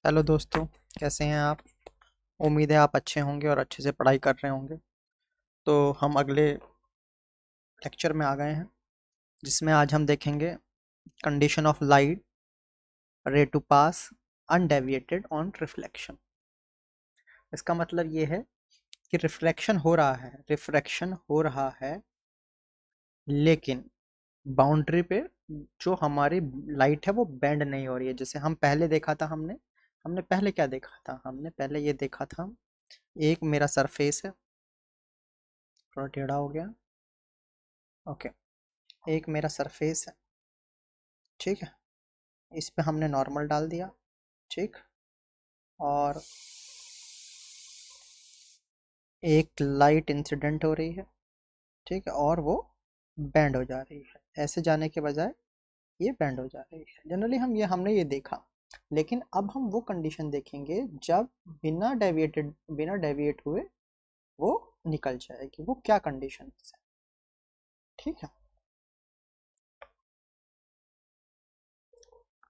Hello दोस्तों। कैसे हैं आप? उम्मीद है आप अच्छे होंगे और अच्छे से पढ़ाई कर रहे होंगे। तो हम अगले लेक्चर में आ गए हैं, जिसमें आज हम देखेंगे condition of light ray to pass undeviated on reflection. इसका मतलब ये है कि रिफ्रैक्शन हो रहा है, लेकिन बाउंड्री पे जो हमारी लाइट है वो बेंड नहीं हो रही है। जैसे हम पहले देखा था, हमने हमने पहले क्या देखा था? हमने पहले ये देखा था, एक मेरा सरफेस है, थोड़ा टेढ़ा हो गया। ओके। एक मेरा सरफेस है, ठीक है। इस पे हमने नॉर्मल डाल दिया, ठीक। और एक लाइट इंसिडेंट हो रही है, ठीक है, और वो बैंड हो जा रही है। ऐसे जाने के बजाय ये बैंड हो जा रही है। जनरली हमने ये देखा। लेकिन अब हम वो कंडीशन देखेंगे जब बिना डेविएट हुए वो निकल जाएगी। वो क्या कंडीशन है? ठीक है।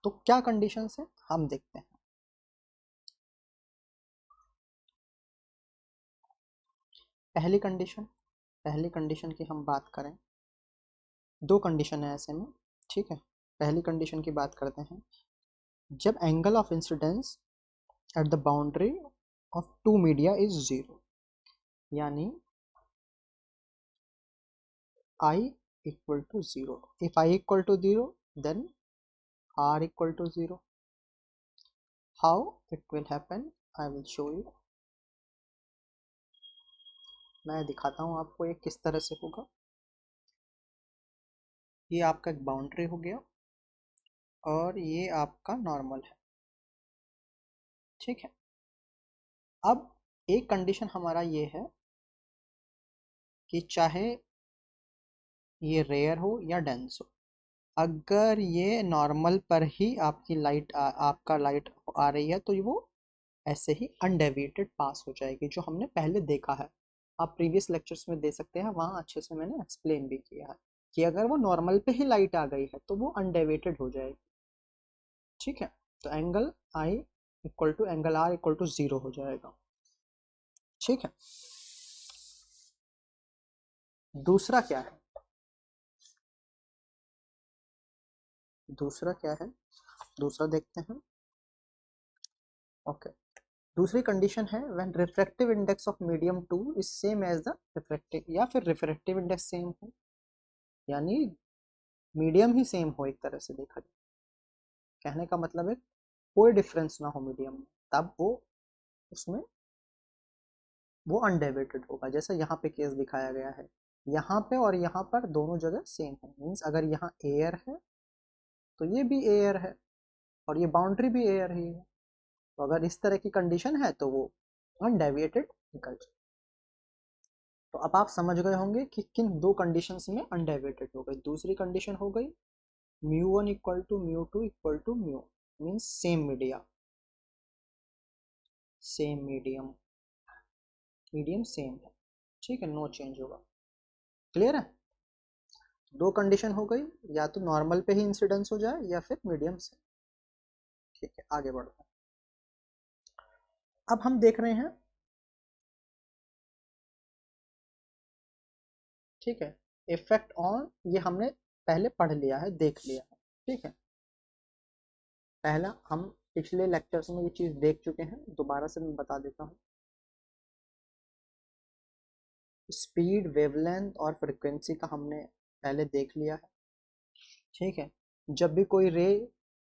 तो क्या कंडीशन है हम देखते हैं। पहली कंडीशन पहली कंडीशन की हम बात करें, दो कंडीशन है ऐसे में, ठीक है। पहली कंडीशन की बात करते हैं। जब angle of incidence at the boundary of two media is zero, यानी I equal to zero. If I equal to zero, then R equal to zero. How it will happen, I will show you. मैं दिखाता हूँ आपको ये किस तरह से होगा। ये आपका एक बाउंड्री हो गया और ये आपका नॉर्मल है, ठीक है। अब एक कंडीशन हमारा ये है कि चाहे ये रेयर हो या डेंस हो, अगर ये नॉर्मल पर ही आपका लाइट आ रही है, तो वो ऐसे ही अनडेविएटेड पास हो जाएगी, जो हमने पहले देखा है। आप प्रीवियस लेक्चर्स में दे सकते हैं, वहाँ अच्छे से मैंने एक्सप्लेन भी किया है कि अगर वो नॉर्मल पे ही लाइट आ गई है तो वो अनडेविएटेड हो जाएगी, ठीक है। तो angle I equal to angle R equal to zero हो जाएगा, ठीक है। दूसरा क्या है? दूसरा क्या है? दूसरा देखते हैं। ओके। दूसरी कंडीशन है when refractive index of medium 2 is same as the refractive, या फिर रिफ्रैक्टिव इंडेक्स सेम हो, यानी मीडियम ही सेम हो, एक तरह से देखा जाए। कहने का मतलब है कोई डिफरेंस ना हो मीडियम में, तब उसमें वो अनडेविएटेड होगा। जैसे यहाँ पे केस दिखाया गया है, यहाँ पे और यहाँ पर दोनों जगह सेम है। मीन्स अगर यहाँ एयर है तो ये भी एयर है, और ये बाउंड्री भी एयर ही है। तो अगर इस तरह की कंडीशन है तो वो अनडेविएटेड निकल जाए। तो अब आप समझ गए होंगे कि किन दो कंडीशंस में अनडेविएटेड हो गई। दूसरी कंडीशन हो गई μ1 equal to μ2 equal to mu, means same media, same medium same है, ठीक है, नो चेंज होगा। क्लियर है? दो कंडीशन हो गई, या तो नॉर्मल पे ही इंसिडेंस हो जाए या फिर मीडियम से, ठीक है। आगे बढ़ते हैं। अब हम देख रहे हैं, ठीक है, इफेक्ट ऑन, ये हमने पहले पढ़ लिया है, देख लिया है, ठीक है। पहला हम पिछले लेक्चर्स में ये चीज देख चुके हैं, दोबारा से मैं बता देता हूँ। स्पीड, वेवलेंथ और फ्रिक्वेंसी का हमने पहले देख लिया है, ठीक है। जब भी कोई रे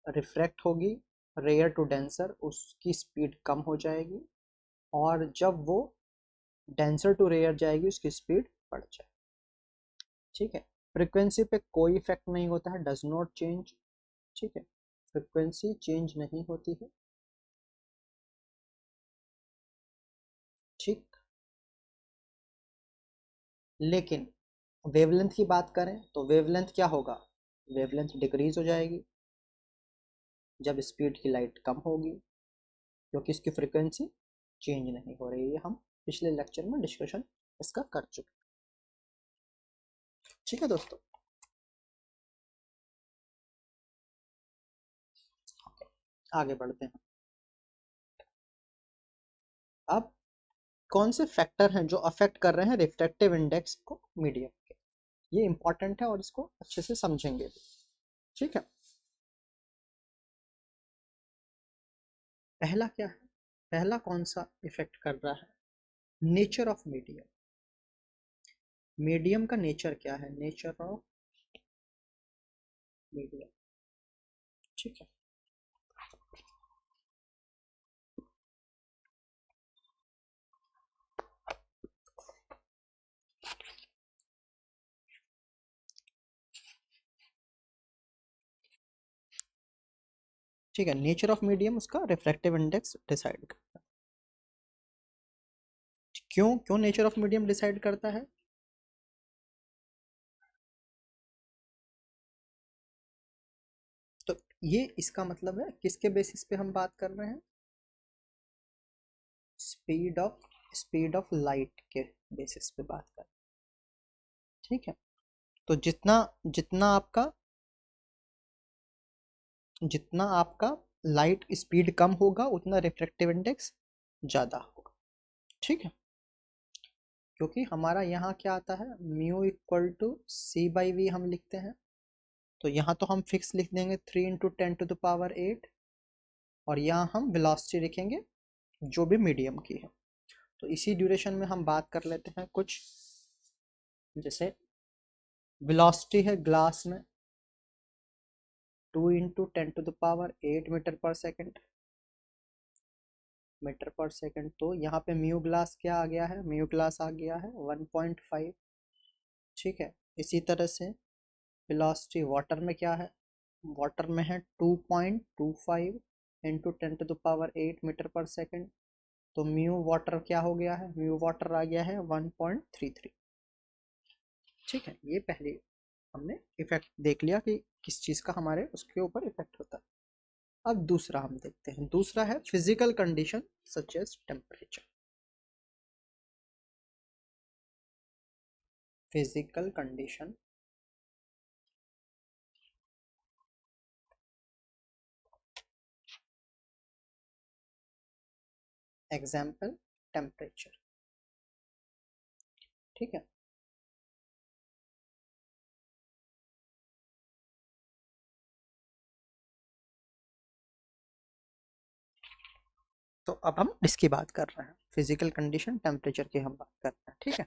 रिफ्रैक्ट होगी रेयर टू डेंसर, उसकी स्पीड कम हो जाएगी, और जब वो डेंसर टू रेयर जाएगी उसकी स्पीड बढ़ जाएगी, ठीक है। फ्रिक्वेंसी पे कोई इफेक्ट नहीं होता है, डज नॉट चेंज, ठीक है। फ्रिक्वेंसी चेंज नहीं होती है, ठीक। लेकिन वेवलेंथ की बात करें तो वेवलेंथ क्या होगा? वेवलेंथ डिक्रीज हो जाएगी जब स्पीड की लाइट कम होगी, क्योंकि इसकी फ्रिक्वेंसी चेंज नहीं हो रही है। हम पिछले लेक्चर में डिस्कशन इसका कर चुके हैं, ठीक है दोस्तों। आगे बढ़ते हैं। अब कौन से फैक्टर हैं जो अफेक्ट कर रहे हैं रिफ्रैक्टिव इंडेक्स को मीडियम के, ये इंपॉर्टेंट है और इसको अच्छे से समझेंगे भी। ठीक है, पहला क्या है, पहला कौन सा इफेक्ट कर रहा है, नेचर ऑफ मीडियम। मीडियम का नेचर क्या है, नेचर ऑफ मीडियम। ठीक है, ठीक है, नेचर ऑफ मीडियम उसका रिफ्रैक्टिव इंडेक्स डिसाइड करता है। क्यों क्यों नेचर ऑफ मीडियम डिसाइड करता है, तो ये इसका मतलब है किसके बेसिस पे हम बात कर रहे हैं, स्पीड ऑफ लाइट के बेसिस पे बात कर रहे हैं। ठीक है, तो जितना आपका लाइट स्पीड कम होगा उतना रिफ्रैक्टिव इंडेक्स ज़्यादा होगा। ठीक है, क्योंकि हमारा यहाँ क्या आता है, mu equal to C by V हम लिखते हैं, तो यहाँ तो हम फिक्स लिख देंगे 3 × 10⁸ और यहाँ हम वेलोसिटी लिखेंगे जो भी मीडियम की है। तो इसी ड्यूरेशन में हम बात कर लेते हैं कुछ, जैसे वेलोसिटी है ग्लास में 2 × 10⁸ मीटर पर सेकेंड, तो यहाँ पे म्यू ग्लास क्या आ गया है, म्यू ग्लास आ गया है 1.5। ठीक है, इसी तरह से वेलोसिटी वाटर में क्या है, वाटर में है 2.25 × 10⁸ तो म्यू वाटर क्या हो गया है, म्यू वाटर आ गया है 1.33। ठीक है, ये पहले हमने इफेक्ट देख लिया कि किस चीज़ का हमारे उसके ऊपर इफेक्ट होता है। अब दूसरा हम देखते हैं, दूसरा है physical condition such as temperature. Physical condition, example temperature. ठीक है, तो अब हम इसकी बात कर रहे हैं, फिजिकल कंडीशन टेम्परेचर की हम बात कर रहे हैं। ठीक है,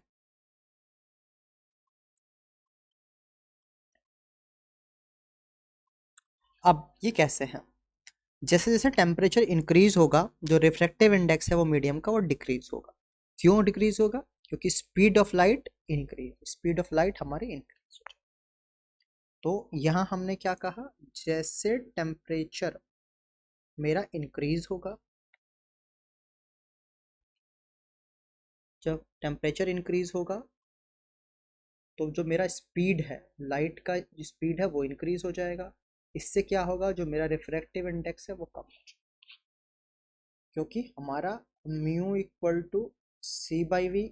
अब ये कैसे हैं, जैसे जैसे टेम्परेचर इंक्रीज होगा जो रिफ्रैक्टिव इंडेक्स है वो मीडियम का वो डिक्रीज होगा। क्यों डिक्रीज होगा, क्योंकि स्पीड ऑफ लाइट हमारी इंक्रीज हो जाए। तो यहाँ हमने क्या कहा, जैसे टेम्परेचर मेरा इंक्रीज होगा, जब टेम्परेचर इंक्रीज होगा तो जो मेरा स्पीड है, लाइट का जो स्पीड है वो इंक्रीज हो जाएगा। इससे क्या होगा, जो मेरा रिफ्रैक्टिव इंडेक्स है वो कम हो जाएगा, क्योंकि हमारा mu equal to C by V.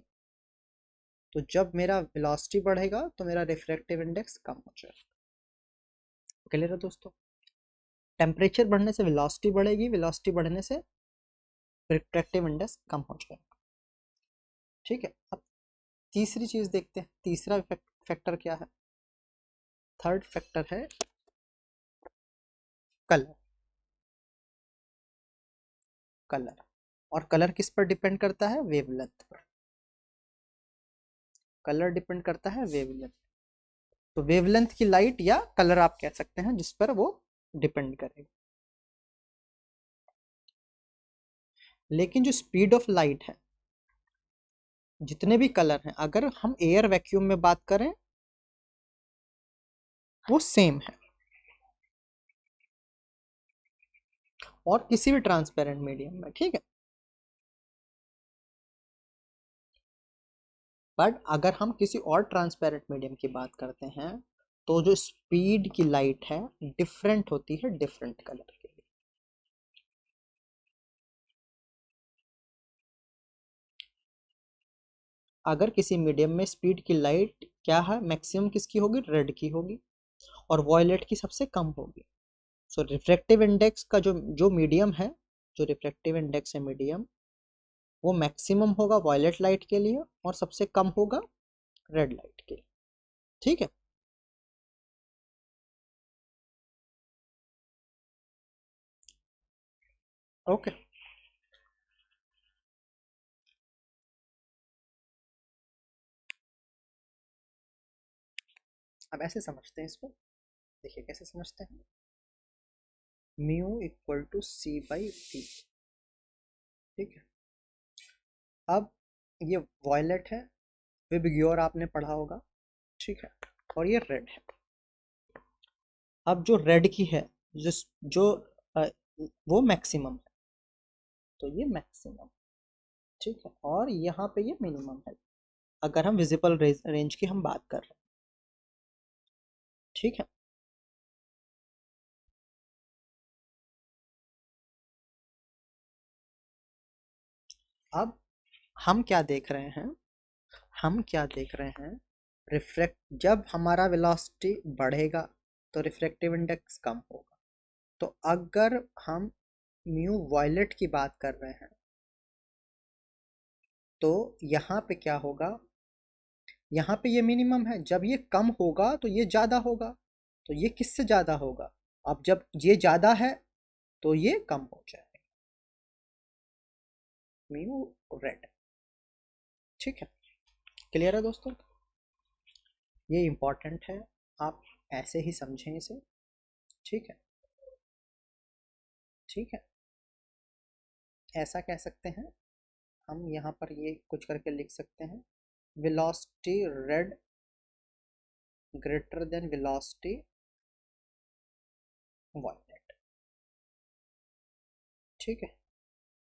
तो जब मेरा वेलोसिटी बढ़ेगा तो मेरा रिफ्रैक्टिव इंडेक्स कम हो जाएगा। क्लियर है दोस्तों, टेम्परेचर बढ़ने से वेलोसिटी बढ़ेगी, वेलोसिटी बढ़ने से रिफ्रैक्टिव इंडेक्स कम हो जाएगा। ठीक है, अब तीसरी चीज देखते हैं, तीसरा फैक्टर क्या है, थर्ड फैक्टर है कलर। कलर, और कलर किस पर डिपेंड करता है, वेवलेंथ पर। कलर डिपेंड करता है वेवलेंथ, तो वेवलेंथ की लाइट या कलर आप कह सकते हैं जिस पर वो डिपेंड करेगा। लेकिन जो स्पीड ऑफ लाइट है, जितने भी कलर हैं, अगर हम एयर वैक्यूम में बात करें वो सेम है, और किसी भी ट्रांसपेरेंट मीडियम में। ठीक है, बट अगर हम किसी और ट्रांसपेरेंट मीडियम की बात करते हैं तो जो स्पीड की लाइट है डिफरेंट होती है डिफरेंट कलर के लिए। अगर किसी मीडियम में स्पीड की लाइट क्या है, मैक्सिमम किसकी होगी, रेड की होगी, और वॉयलेट की सबसे कम होगी। सो रिफ्रैक्टिव इंडेक्स का जो जो मीडियम है, जो रिफ्रैक्टिव इंडेक्स है मीडियम, वो मैक्सिमम होगा वायलेट लाइट के लिए और सबसे कम होगा रेड लाइट के लिए। ठीक है, ओके। अब ऐसे समझते हैं इसको, देखिए कैसे समझते हैं। Mu equal to C by V. ठीक है, अब ये वॉयलेट है, विबग्योर आपने पढ़ा होगा। ठीक है, और ये रेड है। अब जो रेड की है, जिस जो अ, वो मैक्सिमम है, तो ये मैक्सिमम। ठीक है, और यहाँ पे ये मिनिमम है, अगर हम विजिबल रेंज की हम बात कर रहे हैं। ठीक है, अब हम क्या देख रहे हैं, हम क्या देख रहे हैं, रिफ्रैक्ट, जब हमारा वेलोसिटी बढ़ेगा तो रिफ्रैक्टिव इंडेक्स कम होगा। तो अगर हम म्यू वायलेट की बात कर रहे हैं तो यहाँ पे क्या होगा, यहाँ पे ये मिनिमम है, जब ये कम होगा तो ये ज़्यादा होगा। तो ये किससे ज़्यादा होगा, अब जब ये ज़्यादा है तो ये कम हो जाएगा, म्यू रेड। ठीक है, क्लियर है दोस्तों, ये इम्पॉर्टेंट है, आप ऐसे ही समझें इसे। ठीक है, ठीक है, ऐसा कह सकते हैं हम, यहाँ पर ये कुछ करके लिख सकते हैं, velocity red greater than velocity violet. ठीक है,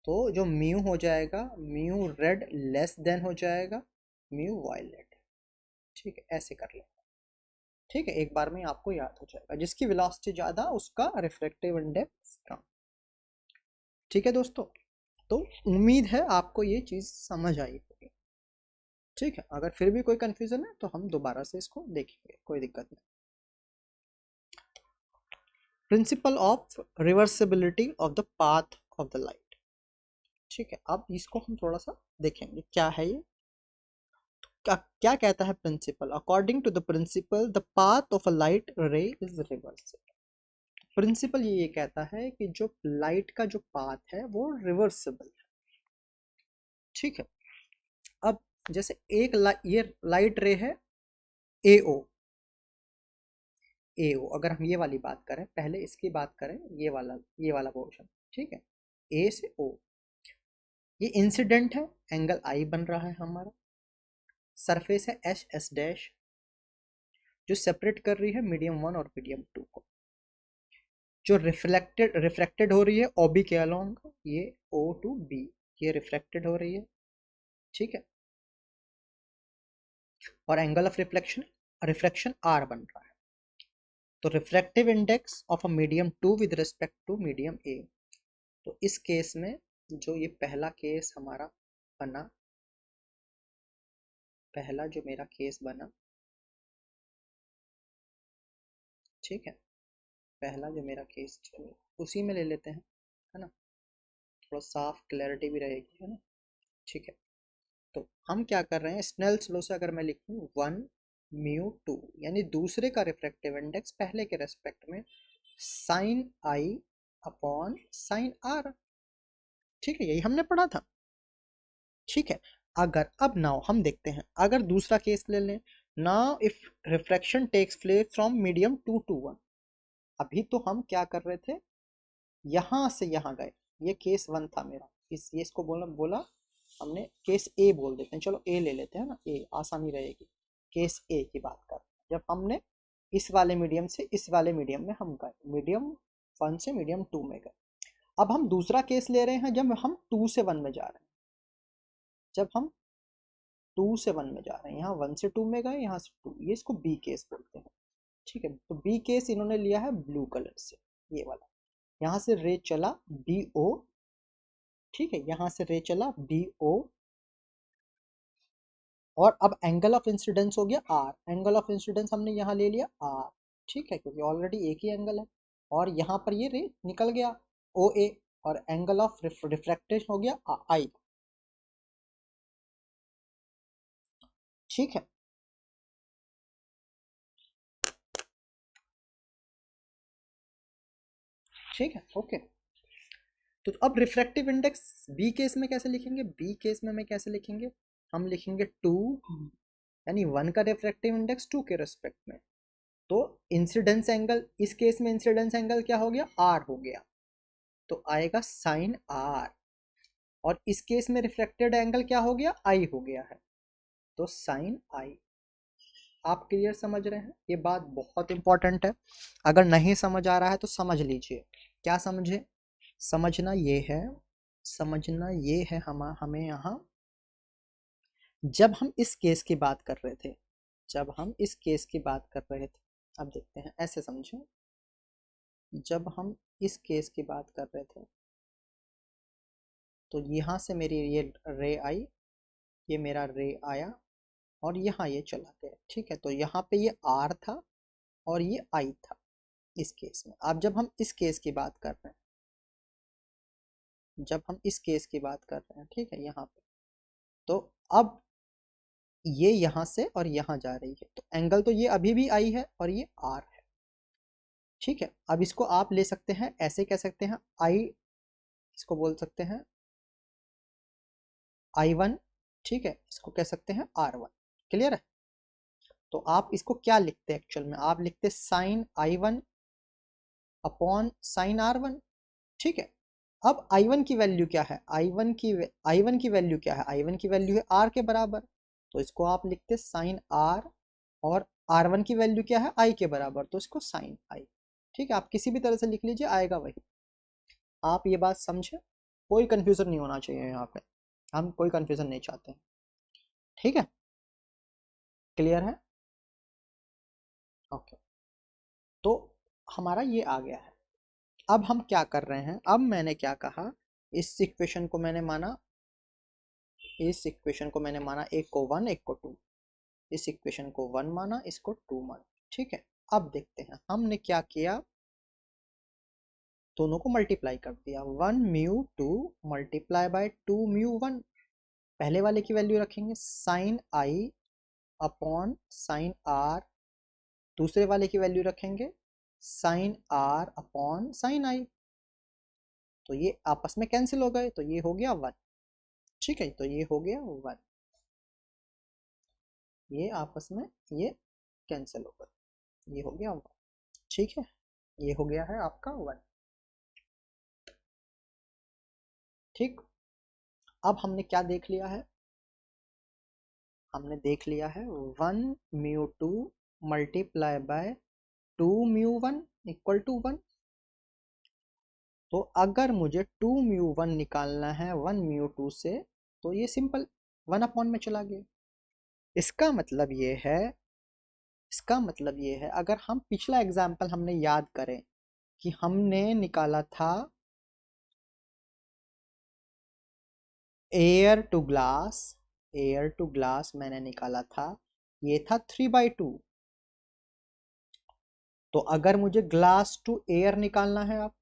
तो जो म्यू हो जाएगा, म्यू रेड लेस देन हो जाएगा म्यू वायलेट। ठीक है, ऐसे कर लें। ठीक है, एक बार में आपको याद हो जाएगा, जिसकी वेलोसिटी ज़्यादा उसका रिफ्रैक्टिव इंडेक्स कम। ठीक है दोस्तों, तो उम्मीद है आपको ये चीज़ समझ आई होगी। ठीक है, अगर फिर भी कोई कंफ्यूजन है तो हम दोबारा से इसको देखेंगे, कोई दिक्कत नहीं। Principal of reversibility of the path of the light. ठीक है, अब इसको हम थोड़ा सा देखेंगे क्या है ये, क्या क्या कहता है principle. According to the principle the path of a light ray is reversible. Principle ये कहता है कि जो लाइट का जो पाथ है वो रिवर्सिबल है। ठीक है, अब जैसे ये लाइट रे है ए ओ, ए ओ, अगर हम ये वाली बात करें, पहले इसकी बात करें, ये वाला पोर्शन। ठीक है, ए से ओ, ये इंसिडेंट है, एंगल आई बन रहा है हमारा। सरफेस है एच एस डैश, जो सेपरेट कर रही है मीडियम वन और मीडियम टू को। जो रिफ्लेक्टेड हो रही है ओ बी के अलोंग, ये ओ टू बी, ये रिफ्लेक्टेड हो रही है। ठीक है, और angle of reflection, refraction R बन रहा है। तो refractive index of a medium two with respect to medium A. तो इस केस में जो ये पहला केस हमारा बना, पहला जो मेरा केस बना, ठीक है, पहला जो मेरा केस, चलो उसी में ले लेते हैं, है ना, थोड़ा साफ क्लैरिटी भी रहेगी, है ना। ठीक है, तो हम क्या कर रहे हैं, स्नेल्स लॉ से अगर मैं लिखूं वन म्यू टू, यानी दूसरे का रिफ्रैक्टिव इंडेक्स पहले के रेस्पेक्ट में sine I upon sine R. ठीक है, यही हमने पढ़ा था। ठीक है, अगर अब नाउ हम देखते हैं, अगर दूसरा केस ले लें, now if refraction takes place from medium two to one. अभी तो हम क्या कर रहे थे, यहाँ से यहाँ गए, ये केस वन था मेरा, ये इसको बोला बोला हमने केस ए बोल देते हैं, चलो ए ले लेते हैं ना, ए आसानी रहेगी। केस ए की बात कर, जब हमने इस वाले मीडियम से इस वाले मीडियम में हम गए, मीडियम वन से मीडियम टू में गए। अब हम दूसरा केस ले रहे हैं, जब हम टू से वन में जा रहे हैं, जब हम टू से वन में जा रहे हैं, यहाँ वन से टू में गए, यहाँ से टू, ये इसको बी केस बोलते हैं। ठीक है, तो बी केस इन्होंने लिया है ब्लू कलर से, ये वाला, यहाँ से रे चला बी ओ। ठीक है, यहाँ से रे चला बी ओ, और अब एंगल ऑफ इंसिडेंस हो गया आर, एंगल ऑफ इंसिडेंस हमने यहाँ ले लिया आर। ठीक है, क्योंकि ऑलरेडी एक ही एंगल है, और यहाँ पर ये रे निकल गया ओ ए, और एंगल ऑफ रिफ्रैक्टेशन हो गया आई। ठीक है। ठीक है, ओके। तो अब रिफ्रैक्टिव इंडेक्स बी केस में कैसे लिखेंगे? बी केस में मैं कैसे लिखेंगे? हम लिखेंगे 2, यानी 1 का रिफ्रैक्टिव इंडेक्स 2 के रेस्पेक्ट में। तो इंसिडेंस एंगल, इस केस में इंसिडेंस एंगल क्या हो गया? आर हो गया, तो आएगा साइन आर। और इस केस में रिफ्लेक्टेड एंगल क्या हो गया? आई हो गया है, तो साइन आई। आप क्लियर समझ रहे हैं? ये बात बहुत इंपॉर्टेंट है, अगर नहीं समझ आ रहा है तो समझ लीजिए। क्या समझे? समझना ये है, समझना ये है हमें यहाँ, जब हम इस केस की बात कर रहे थे, जब हम इस केस की बात कर रहे थे, अब देखते हैं, ऐसे समझें। जब हम इस केस की बात कर रहे थे तो यहाँ से मेरी ये रे आई, ये मेरा रे आया और यहाँ ये चला गया, ठीक है। तो यहाँ पे ये आर था और ये आई था इस केस में। अब जब हम इस केस की बात कर रहे हैं, जब हम इस केस की बात कर रहे हैं, ठीक है, यहाँ पे, तो अब ये यहाँ से और यहाँ जा रही है, तो एंगल तो ये अभी भी आई है और ये आर है, ठीक है। अब इसको आप ले सकते हैं, ऐसे कह सकते हैं आई, इसको बोल सकते हैं I1, ठीक है, इसको कह सकते हैं R1। क्लियर है? तो आप इसको क्या लिखते हैं एक्चुअल में? आप लिखते sign I1 upon sine R1, ठीक है। अब I1 की वैल्यू क्या है? I1 की वैल्यू क्या है? I1 की वैल्यू है R के बराबर, तो इसको आप लिखते साइन R। और R1 की वैल्यू क्या है? I के बराबर, तो इसको साइन I, ठीक है। आप किसी भी तरह से लिख लीजिए, आएगा वही। आप ये बात समझे? कोई कंफ्यूजन नहीं होना चाहिए यहाँ पे, हम कोई कंफ्यूजन नहीं चाहते हैं, ठीक है। क्लियर है? ओके। तो हमारा ये आ गया है। अब हम क्या कर रहे हैं? अब मैंने क्या कहा, इस इक्वेशन को मैंने माना, इस इक्वेशन को मैंने माना, एक को 1 एक को 2, इस इक्वेशन को 1 माना, इसको 2 माना, ठीक है। अब देखते हैं हमने क्या किया, दोनों को मल्टीप्लाई कर दिया, 1 म्यू 2 मल्टीप्लाई बाय 2 म्यू 1। पहले वाले की वैल्यू रखेंगे sine I upon sine R, दूसरे वाले की वैल्यू रखेंगे sine R upon sine I, तो ये आपस में कैंसिल हो गए, तो ये हो गया 1, ठीक है। तो ये हो गया 1, ये आपस में ये कैंसिल हो गए, ये हो गया 1, ठीक है। ये हो गया है आपका 1, ठीक। अब हमने क्या देख लिया है? हमने देख लिया है 1 mu 2 multiply by 2 mu 1 equal to 1। तो अगर मुझे 2 म्यू 1 निकालना है 1 म्यू 2 से, तो ये सिंपल 1 अपॉन में चला गया। इसका मतलब ये है, इसका मतलब ये है, अगर हम पिछला एग्जाम्पल हमने याद करें कि हमने निकाला था air to glass, air to glass मैंने निकाला था, ये था 3/2। तो अगर मुझे ग्लास टू एयर निकालना है, आप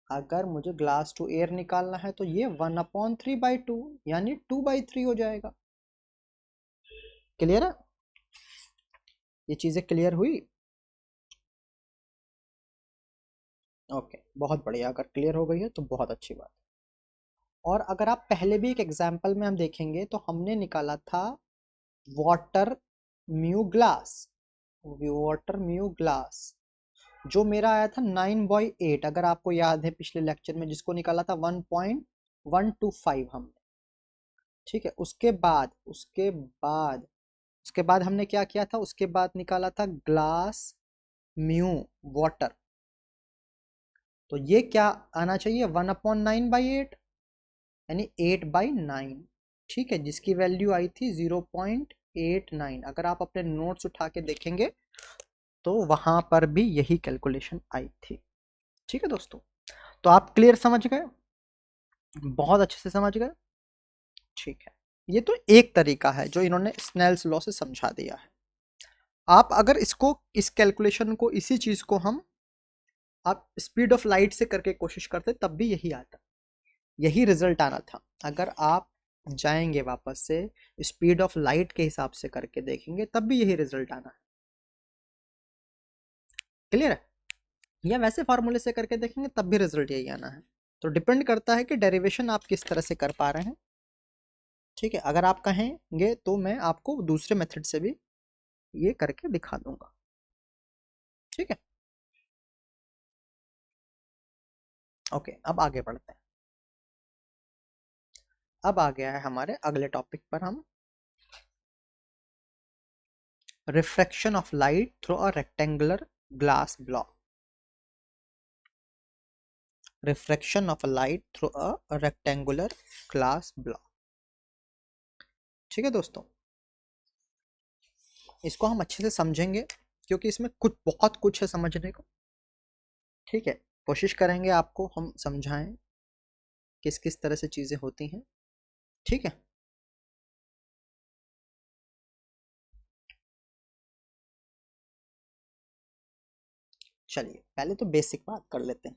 अगर मुझे ग्लास टू एयर निकालना है तो ये 1/3/2 यानी 2/3 हो जाएगा। क्लियर है? ये चीजें क्लियर हुई? ओके, बहुत बढ़िया। अगर क्लियर हो गई है तो बहुत अच्छी बात। और अगर आप पहले भी एक एग्जाम्पल में हम देखेंगे तो हमने निकाला था water mu glass, water mu glass, जो मेरा आया था 9/8, अगर आपको याद है पिछले लेक्चर में, जिसको निकाला था 1.125 हमने, ठीक है। उसके बाद हमने क्या किया था? उसके बाद निकाला था ग्लास म्यू वाटर, तो ये क्या आना चाहिए? 1/9/8 यानी 8/9, ठीक है, जिसकी वैल्यू आई थी 0.89। अगर आप अपने नोट्स उठा के देखेंगे तो वहां पर भी यही कैलकुलेशन आई थी, ठीक है दोस्तों। तो आप क्लियर समझ गए? बहुत अच्छे से समझ गए, ठीक है। ये तो एक तरीका है जो इन्होंने स्नेल्स लॉ से समझा दिया है। आप अगर इसको, इस कैलकुलेशन को, इसी चीज को हम आप स्पीड ऑफ लाइट से करके कोशिश करते तब भी यही आता, यही रिजल्ट आना था। अगर आप जाएंगे वापस से स्पीड ऑफ लाइट के हिसाब से करके देखेंगे, तब भी यही रिजल्ट आना है। क्लियर है? या वैसे फार्मूले से करके देखेंगे तब भी रिजल्ट यही आना है। तो डिपेंड करता है कि डेरिवेशन आप किस तरह से कर पा रहे हैं। ठीक है, अगर आप कहेंगे तो मैं आपको दूसरे मेथड से भी ये करके दिखा दूंगा। ठीक है, ओके, अब आगे बढ़ते हैं। अब आ गया है हमारे अगले टॉपिक पर, हम refraction of light through a rectangular glass block. Refraction of light through a rectangular glass block. ठीक है दोस्तों, इसको हम अच्छे से समझेंगे क्योंकि इसमें कुछ बहुत कुछ है समझने को। ठीक है, कोशिश करेंगे आपको हम समझाएं किस किस तरह से चीज़ें होती हैं। ठीक है, चलिए पहले तो बेसिक बात कर लेते हैं।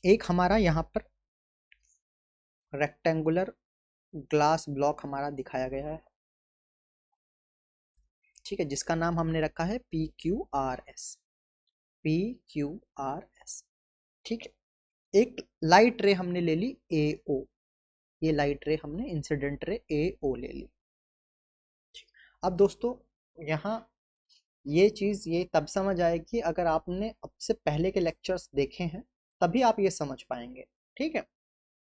एक हमारा यहाँ पर रेक्टेंगुलर ग्लास ब्लॉक हमारा दिखाया गया है। ठीक है, जिसका नाम हमने रखा है PQRS। PQRS। ठीक है, एक लाइट रे हमने ले ली AO। ये लाइट रे हमने इंसिडेंट रे AO ले ली। अब दोस्तों यहाँ ये चीज़ ये तब समझ आएगी अगर आपने अब से पहले के लेक्चर्स देखे हैं, तभी आप ये समझ पाएंगे। ठीक है,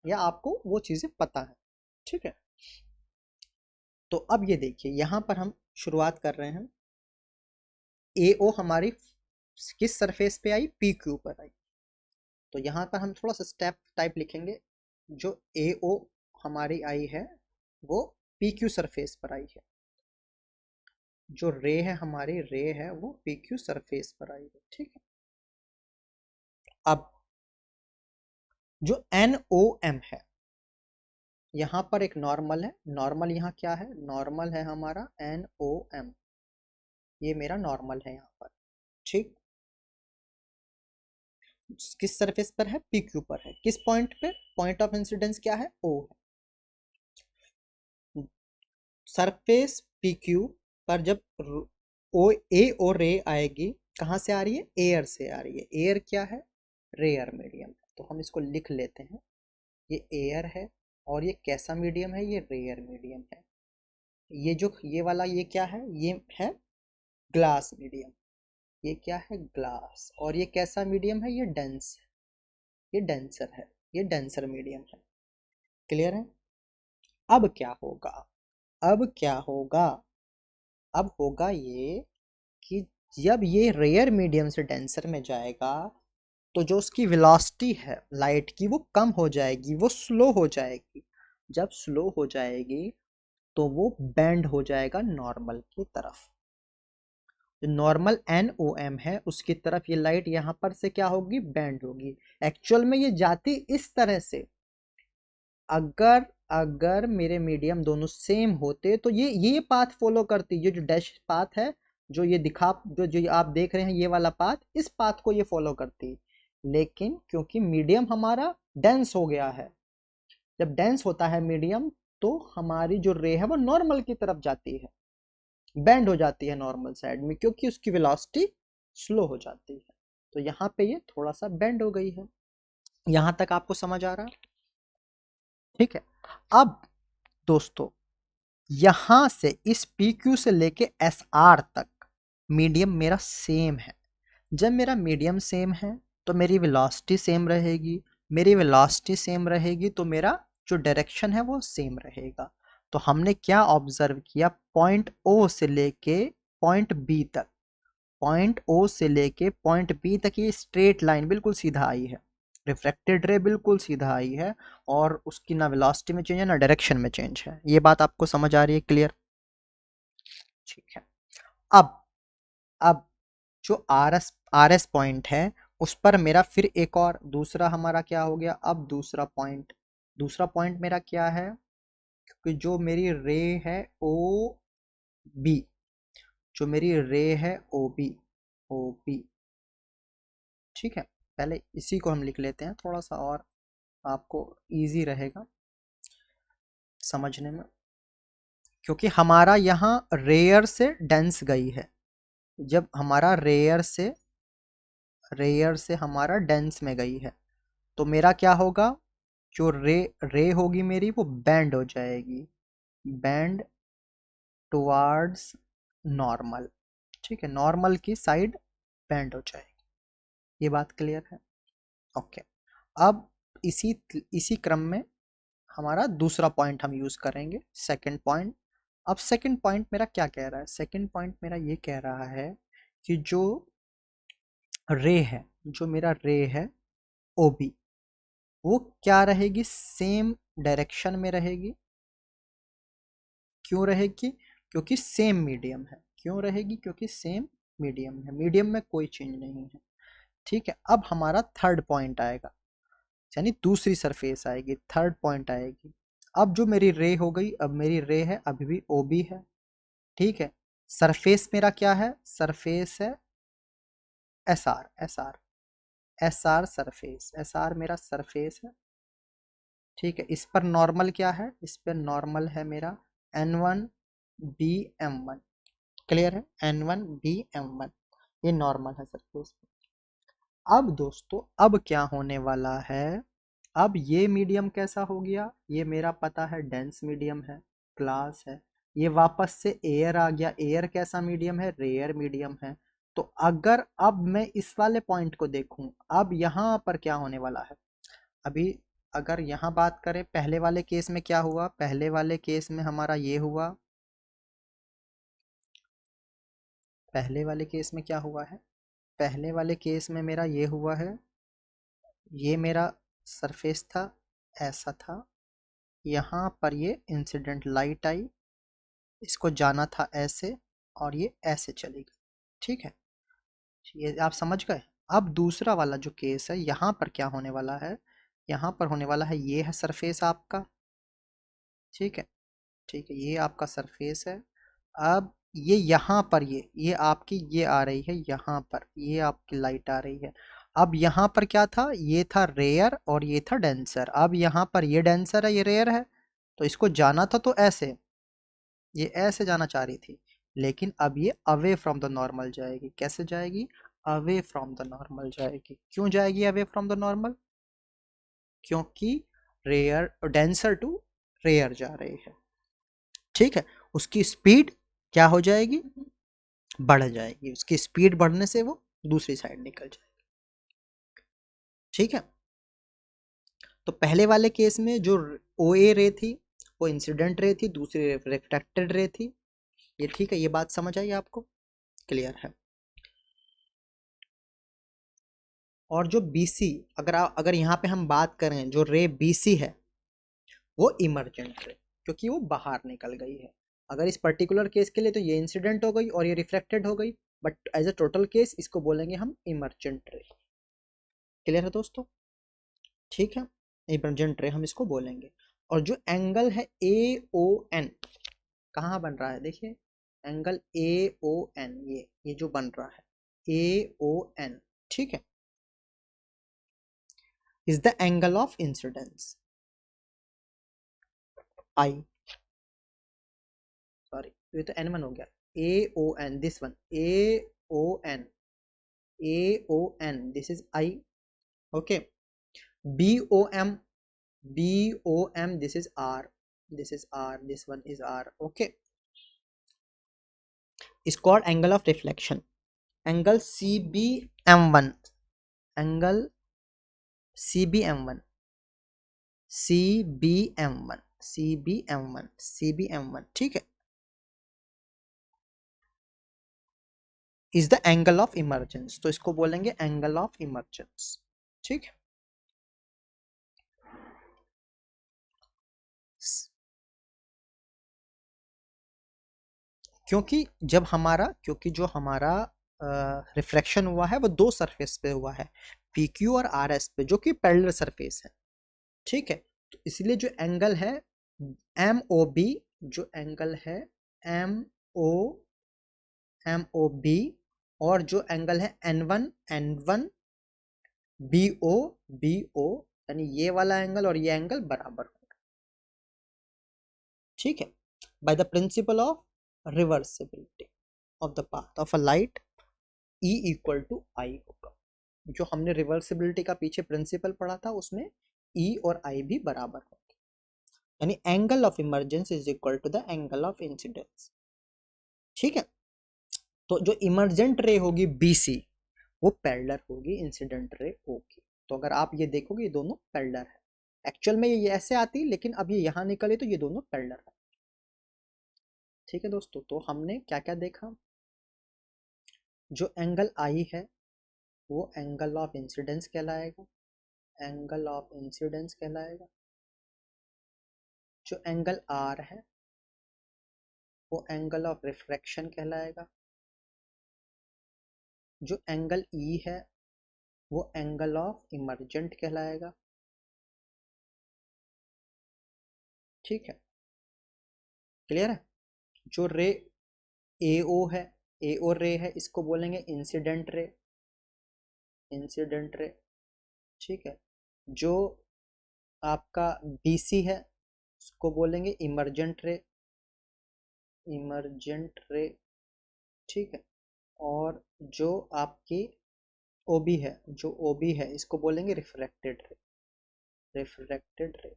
या आपको वो चीज़ें पता है। ठीक है, तो अब ये देखिए यहाँ पर हम शुरुआत कर रहे हैं। AO हमारी किस सरफेस पे आई? PQ पर आई। तो यहाँ पर हम थोड़ा सा स्टेप टाइप लिखेंगे। जो AO हमारी आई है वो PQ सरफेस पर आई है। जो रे है हमारी रे है वो PQ सरफेस पर आई है। ठीक है, अब जो NOM है यहाँ पर एक नॉर्मल है। नॉर्मल यहाँ क्या है? नॉर्मल है हमारा NOM। ये मेरा नॉर्मल है यहाँ पर। ठीक, किस सरफेस पर है? PQ पर है। किस पॉइंट पे? पॉइंट ऑफ इंसिडेंस क्या है? O है। सरफेस PQ पर जब ओ ए और रे आएगी, कहाँ से आ रही है? एयर से आ रही है। एयर क्या है? Rare medium. तो हम इसको लिख लेते हैं, ये एयर है और ये कैसा मीडियम है? ये रेयर मीडियम है। ये जो ये वाला ये क्या है? ये है ग्लास मीडियम। ये क्या है? ग्लास। और ये कैसा मीडियम है? ये डेंस, ये डेंसर है, ये डेंसर मीडियम है। क्लियर है? अब क्या होगा? अब क्या होगा? अब होगा ये कि जब ये रेयर मीडियम से डेंसर में जाएगा तो जो उसकी वेलोसिटी है लाइट की वो कम हो जाएगी, वो स्लो हो जाएगी। जब स्लो हो जाएगी तो वो बेंड हो जाएगा नॉर्मल की तरफ। जो नॉर्मल NOM है उसकी तरफ ये लाइट यहाँ पर से क्या होगी? बेंड होगी। एक्चुअल में ये जाती इस तरह से। अगर अगर मेरे मीडियम दोनों सेम होते तो ये पाथ फॉलो करती। ये जो डैश पाथ है, जो ये दिखा जो आप देख रहे हैं ये वाला पाथ, इस पाथ को ये फॉलो करती। लेकिन क्योंकि मीडियम हमारा डेंस हो गया है, जब डेंस होता है मीडियम तो हमारी जो रे है वो नॉर्मल की तरफ जाती है, बेंड हो जाती है नॉर्मल साइड में, क्योंकि उसकी वेलोसिटी स्लो हो जाती है। तो यहाँ पे ये थोड़ा सा बेंड हो गई है। यहाँ तक आपको समझ आ रहा है? ठीक है, अब दोस्तों यहां से इस PQ से लेके SR तक मीडियम मेरा सेम है। जब मेरा मीडियम सेम है तो मेरी वेलोसिटी सेम रहेगी। मेरी वेलोसिटी सेम रहेगी तो मेरा जो डायरेक्शन है वो सेम रहेगा। तो हमने क्या ऑब्जर्व किया? पॉइंट O से लेके पॉइंट B तक, पॉइंट O से लेके पॉइंट B तक ये स्ट्रेट लाइन बिल्कुल सीधा आई है। रिफ्रैक्टेड रे बिल्कुल सीधा आई है और उसकी ना वेलोसिटी में चेंज है ना डायरेक्शन में चेंज है। ये बात आपको समझ आ रही है? क्लियर? ठीक है, अब अब जो आर एस पॉइंट है उस पर मेरा फिर एक और दूसरा हमारा क्या हो गया? अब दूसरा पॉइंट मेरा क्या है? क्योंकि जो मेरी रे है OB, जो मेरी रे है OB। ठीक है, पहले इसी को हम लिख लेते हैं थोड़ा सा और आपको इजी रहेगा समझने में, क्योंकि हमारा यहाँ रेयर से डेंस गई है। जब हमारा रेयर से हमारा डेंस में गई है तो मेरा क्या होगा, जो रे होगी मेरी वो बैंड हो जाएगी, बैंड टुवार्ड्स नॉर्मल। ठीक है, नॉर्मल की साइड बैंड हो जाएगी। ये बात क्लियर है? ओके। अब इसी इसी क्रम में हमारा दूसरा पॉइंट हम यूज करेंगे, सेकंड पॉइंट। अब सेकंड पॉइंट मेरा क्या कह रहा है? सेकंड पॉइंट मेरा ये कह रहा है कि जो रे है, जो मेरा रे है ओबी, वो क्या रहेगी, सेम डायरेक्शन में रहेगी। क्यों रहेगी? क्योंकि सेम मीडियम है। क्यों रहेगी? क्योंकि सेम मीडियम है, मीडियम में कोई चेंज नहीं है। ठीक है, अब हमारा थर्ड पॉइंट आएगा, यानी दूसरी सरफेस आएगी, थर्ड पॉइंट आएगी। अब जो मेरी रे हो गई, अब मेरी रे है अभी भी ओबी है। ठीक है, सरफेस मेरा क्या है? सरफेस है S R, S R, S R surface, S R मेरा सरफेस है। ठीक है, इस पर नॉर्मल क्या है? इस पर नॉर्मल है मेरा N1 B M1। क्लियर है? N1 B M1 ये नॉर्मल है सरफेस। अब दोस्तों, अब क्या होने वाला है, अब ये मीडियम कैसा हो गया, ये मेरा पता है डेंस मीडियम है, क्लास है। ये वापस से एयर आ गया, एयर कैसा मीडियम है? रेयर मीडियम है। तो अगर अब मैं इस वाले पॉइंट को देखूं, अब यहाँ पर क्या होने वाला है? अभी अगर यहाँ बात करें, पहले वाले केस में क्या हुआ? पहले वाले केस में हमारा ये हुआ, पहले वाले केस में क्या हुआ है? पहले वाले केस में मेरा ये हुआ है, ये मेरा सरफेस था, ऐसा था। यहाँ पर ये इंसिडेंट लाइट आई, इसको जाना था ऐसे, और ये ऐसे चली गई। ठीक है, ये आप समझ गए? अब दूसरा वाला जो केस है, यहाँ पर क्या होने वाला है? यहाँ पर होने वाला है, ये है सरफेस आपका। ठीक है, ठीक है, ये आपका सरफेस है। अब ये यहाँ पर ये आपकी ये आ रही है, यहाँ पर ये आपकी लाइट आ रही है। अब यहाँ पर क्या था? ये था रेयर और ये था डेंसर। अब यहाँ पर ये डेंसर है, ये रेयर है, तो इसको जाना था तो ऐसे, ये ऐसे जाना चाह रही थी, लेकिन अब ये अवे फ्रॉम द नॉर्मल जाएगी। कैसे जाएगी? अवे फ्रॉम द नॉर्मल जाएगी। क्यों जाएगी अवे फ्रॉम द नॉर्मल? क्योंकि रेयर डेंसर टू रेयर जा रही है। ठीक है, उसकी स्पीड क्या हो जाएगी? बढ़ जाएगी। उसकी स्पीड बढ़ने से वो दूसरी साइड निकल जाएगी। ठीक है, तो पहले वाले केस में जो ओ ए रे थी वो इंसिडेंट रे थी, दूसरी रिफ्रैक्टेड रे थी। ये ठीक है, ये बात समझ आई आपको? क्लियर है? और जो BC, अगर यहाँ पे हम बात करें, जो रे BC है वो इमर्जेंट रे, क्योंकि वो बाहर निकल गई है। अगर इस पर्टिकुलर केस के लिए तो ये इंसिडेंट हो गई और ये रिफ्लेक्टेड हो गई, but as a total case इसको बोलेंगे हम इमर्जेंट रे। क्लियर है दोस्तों? ठीक है, इमर्जेंट रे हम इसको बोलेंगे। और जो एंगल है AON, कहाँ बन रहा है? देखिए, एंगल AON, ये जो बन रहा है AON, ठीक है, is the angle of incidence I, sorry ये तो N1 हो गया, AON, this one AON, AON, this is I, okay. BOM, BOM, this is R, this is R, this one is R, okay, is called angle of reflection. Angle CBM1, angle CBM1, CBM1, CBM1, CBM1, ठीक है, is the angle of emergence, तो इसको बोलेंगे angle of emergence। ठीक है, क्योंकि जो हमारा रिफ्रैक्शन हुआ है वो दो सरफेस पे हुआ है, PQ और RS पे, जो कि पैरेलल सरफेस है। ठीक है, तो इसलिए जो एंगल है MOB, जो एंगल है MOB, और जो एंगल है N1 BO यानी ये वाला एंगल और ये एंगल बराबर होगा। ठीक है, by the principle of reversibility of the path of a light E equal to I होगा। जो हमने रिवर्सिबिलिटी का पीछे प्रिंसिपल पढ़ा था उसमें E और I भी बराबर होंगे, यानी angle of emergence is equal to the angle of incidence. ठीक है, तो जो इमर्जेंट रे होगी BC वो पैरेलल होगी इंसिडेंट रे होगी। तो अगर आप ये देखोगे ये दोनों पैरेलल है। एक्चुअल में ये ऐसे आती लेकिन अब ये यहाँ निकले तो ये दोनों पैरेलल है। ठीक है दोस्तों, तो हमने क्या क्या देखा, जो एंगल I है वो एंगल ऑफ इंसिडेंस कहलाएगा, एंगल ऑफ इंसिडेंस कहलाएगा। जो एंगल R है वो एंगल ऑफ रिफ्रैक्शन कहलाएगा। जो एंगल E है वो एंगल ऑफ इमर्जेंट कहलाएगा। ठीक है, क्लियर है। जो रे AO है, AO रे है, इसको बोलेंगे इंसिडेंट रे, इंसिडेंट रे। ठीक है, जो आपका BC है उसको बोलेंगे इमर्जेंट रे, इमर्जेंट रे। ठीक है, और जो आपकी OB है, जो OB है इसको बोलेंगे रिफ्रैक्टेड रे, रिफ्रैक्टेड रे।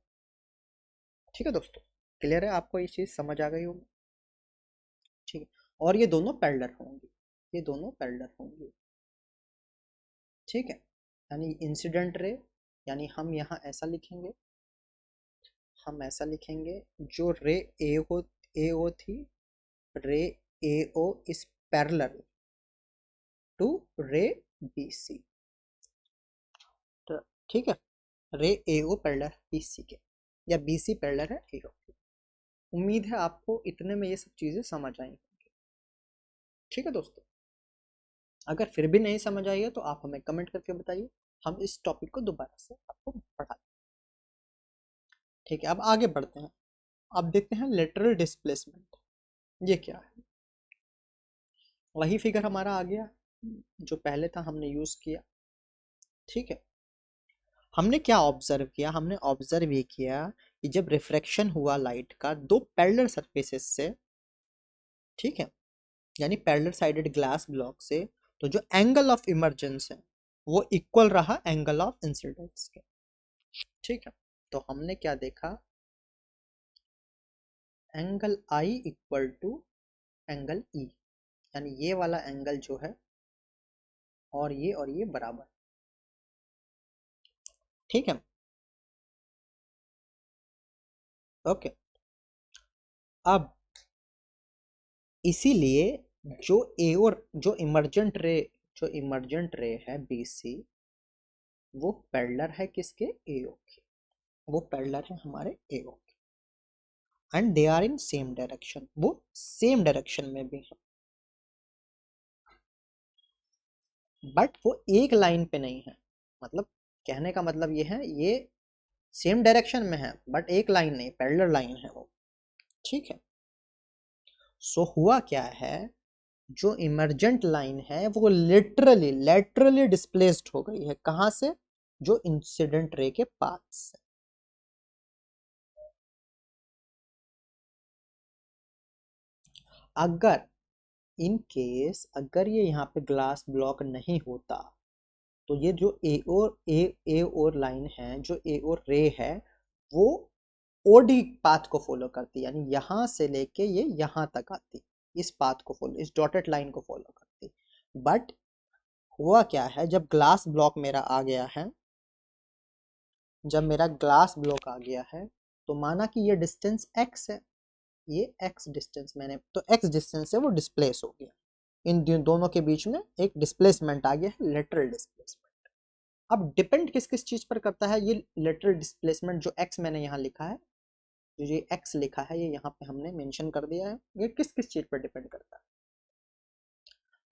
ठीक है दोस्तों, क्लियर है, आपको ये चीज़ समझ आ गई होगी। ठीक है, और ये दोनों पैरेलल होंगी, ये दोनों पैरेलल होंगी। ठीक है, यानी इंसिडेंट रे, यानी हम यहाँ ऐसा लिखेंगे, हम ऐसा लिखेंगे, जो रे AO थी, रे AO इज पैरेलल टू रे BC। तो ठीक है, रे AO पैरेलल BC के, या BC पैरेलल है AO के। उम्मीद है आपको इतने में ये सब चीज़ें समझ आई होंगी। ठीक है दोस्तों, अगर फिर भी नहीं समझ आई है तो आप हमें कमेंट करके बताइए, हम इस टॉपिक को दोबारा से आपको पढ़ा। ठीक है, अब आगे बढ़ते हैं। अब देखते हैं लेटरल डिस्प्लेसमेंट, ये क्या है। वही फिगर हमारा आ गया जो पहले था, हमने यूज किया। ठीक है, हमने क्या ऑब्जर्व किया, हमने ऑब्जर्व ये किया कि जब रिफ्रैक्शन हुआ लाइट का दो पैरेलल सरफेसेस से, ठीक है, यानी पैरेलल साइडेड ग्लास ब्लॉक से, तो जो एंगल ऑफ इमर्जेंस है वो इक्वल रहा एंगल ऑफ इंसिडेंस के। ठीक है, तो हमने क्या देखा, angle I equal to angle E, यानी ये वाला एंगल जो है और ये बराबर। ठीक है, ओके। अब इसीलिए जो ए और जो इमर्जेंट रे है BC वो पैरेलल है किसके, AO के, वो पैरेलल है हमारे AO के, and they are in same direction, वो सेम डायरेक्शन में भी है, बट वो एक लाइन पे नहीं है। मतलब कहने का मतलब ये है, ये सेम डायरेक्शन में है बट एक लाइन नहीं, पैरेलल लाइन है वो। ठीक है, सो हुआ क्या है, जो इमर्जेंट लाइन है वो लेटरली डिस्प्लेस्ड हो गई है, कहां से, जो इंसिडेंट रे के पाथ से। अगर इन केस अगर ये यहाँ पे ग्लास ब्लॉक नहीं होता तो ये जो ए और लाइन है, जो ए और रे है, वो ओडी पाथ को फॉलो करती, यानी यहां से लेके ये यहां तक आती, इस पाथ को फॉलो, इस डॉटेड लाइन को फॉलो करती। बट हुआ क्या है, जब ग्लास ब्लॉक मेरा आ गया है, जब मेरा ग्लास ब्लॉक आ गया है, तो माना कि ये डिस्टेंस x है, ये x डिस्टेंस, मैंने तो x डिस्टेंस से वो डिस्प्लेस हो गया, इन दोनों के बीच में एक डिस्प्लेसमेंट आ गया है, लेटरल डिस्प्लेसमेंट। अब डिपेंड किस किस चीज पर करता है ये लेटरल डिस्प्लेसमेंट, जो x मैंने यहाँ लिखा है, जो ये x लिखा है ये यहाँ पे हमने मेंशन कर दिया है, ये किस किस चीज पर डिपेंड करता है,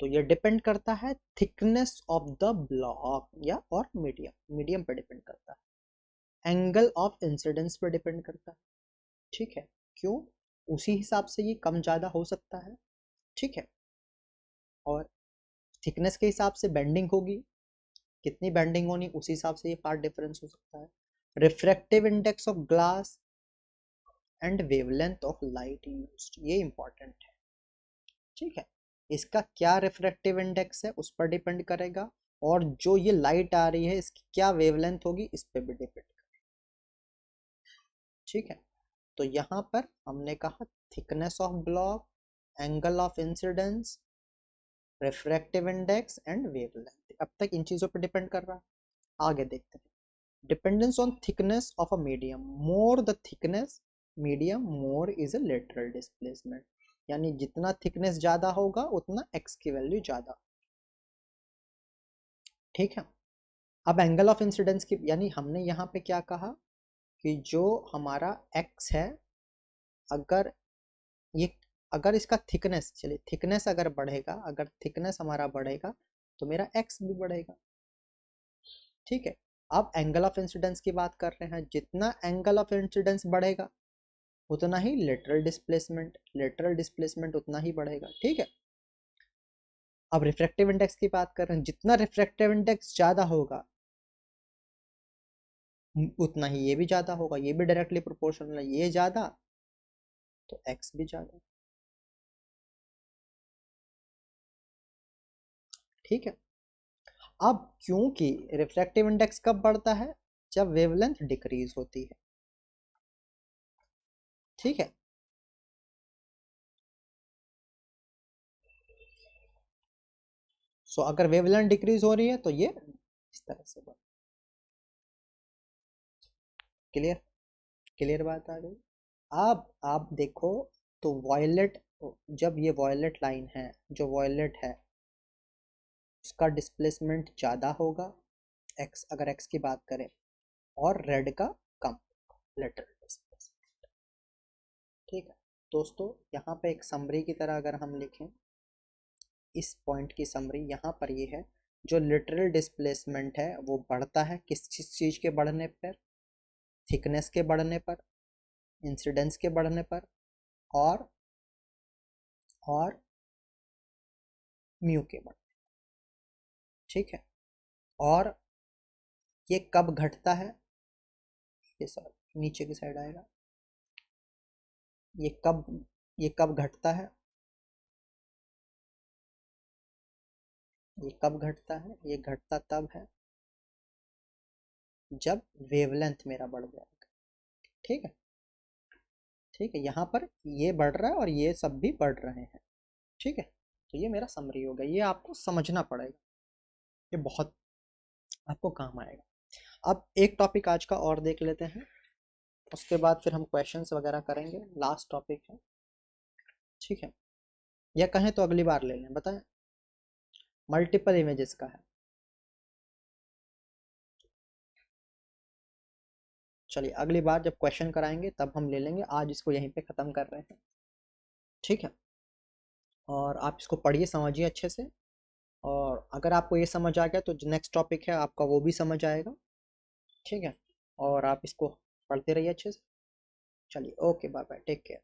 तो ये डिपेंड करता है थिकनेस ऑफ द ब्लॉक, या और मीडियम पर डिपेंड करता है, एंगल ऑफ इंसिडेंस पर डिपेंड करता है। ठीक है, क्यों, उसी हिसाब से ये कम ज़्यादा हो सकता है। ठीक है, और थिकनेस के हिसाब से बेंडिंग होगी, कितनी बेंडिंग होनी उसी हिसाब से ये पार्ट डिफरेंस हो सकता है। Refractive index of glass and wavelength of light used, ये इंपॉर्टेंट है। ठीक है, इसका क्या रिफ्रैक्टिव इंडेक्स है उस पर डिपेंड करेगा, और जो ये लाइट आ रही है इसकी क्या वेवलेंथ होगी इस पर भी डिपेंड करेगा। ठीक है, तो यहाँ पर हमने कहा thickness of block, angle of incidence, refractive index and wavelength. अब तक इन चीजों पर डिपेंड कर रहा है। आगे देखते हैं, dependence on thickness of a medium, more the thickness medium more is a lateral displacement, यानी जितना थिकनेस ज्यादा होगा उतना एक्स की वैल्यू ज्यादा। ठीक है, अब एंगल ऑफ इंसिडेंस की, यानी हमने यहाँ पे क्या कहा कि जो हमारा एक्स है, अगर ये, अगर इसका थिकनेस, चलिए थिकनेस अगर बढ़ेगा, अगर थिकनेस हमारा बढ़ेगा तो मेरा एक्स भी बढ़ेगा। ठीक है, अब एंगल ऑफ इंसिडेंस की बात कर रहे हैं, जितना एंगल ऑफ इंसिडेंस बढ़ेगा उतना ही लेटरल डिस्प्लेसमेंट उतना ही बढ़ेगा। ठीक है, अब रिफ्रैक्टिव इंडेक्स की बात कर रहे हैं, जितना रिफ्रैक्टिव इंडेक्स ज्यादा होगा उतना ही ये भी ज्यादा होगा, ये भी डायरेक्टली प्रोपोर्शनल है, ये ज्यादा तो एक्स भी ज्यादा। ठीक है, अब क्योंकि रिफ्रैक्टिव इंडेक्स कब बढ़ता है, जब वेवलेंथ डिक्रीज होती है। ठीक है, सो अगर वेवलेंथ डिक्रीज हो रही है तो ये इस तरह से बढ़। क्लियर, क्लियर बात आ गई। अब आप देखो तो वॉयलेट, जब ये वॉयलेट लाइन है, जो वॉयलेट है उसका डिस्प्लेसमेंट ज़्यादा होगा, एक्स, अगर एक्स की बात करें, और रेड का कम, लेटरल डिस्प्लेसमेंट। ठीक है दोस्तों, यहाँ पे एक समरी की तरह अगर हम लिखें, इस पॉइंट की समरी यहाँ पर ये है, जो लिटरल डिस्प्लेसमेंट है वो बढ़ता है किस चीज़ के बढ़ने पर, थिकनेस के बढ़ने पर, इंसिडेंस के बढ़ने पर, और और म्यू के बढ़ने। ठीक है, और ये कब घटता है, ये सॉरी नीचे की साइड आएगा, ये कब, ये कब घटता है, ये कब घटता है, ये घटता तब है जब वेवलेंथ मेरा बढ़ जाएगा। ठीक है, ठीक है, यहाँ पर ये बढ़ रहा है और ये सब भी बढ़ रहे हैं। ठीक है, तो ये मेरा समरी होगा, ये आपको समझना पड़ेगा, ये बहुत आपको काम आएगा। अब एक टॉपिक आज का और देख लेते हैं, उसके बाद फिर हम क्वेश्चंस वगैरह करेंगे, लास्ट टॉपिक है। ठीक है, या कहें तो अगली बार ले लें, बताएं, मल्टीपल इमेजेस का है। चलिए अगली बार जब क्वेश्चन कराएंगे तब हम ले लेंगे, आज इसको यहीं पे ख़त्म कर रहे हैं। ठीक है, और आप इसको पढ़िए समझिए अच्छे से, और अगर आपको ये समझ आ गया तो जो नेक्स्ट टॉपिक है आपका वो भी समझ आएगा। ठीक है, और आप इसको पढ़ते रहिए अच्छे से। चलिए okay, bye bye, take care.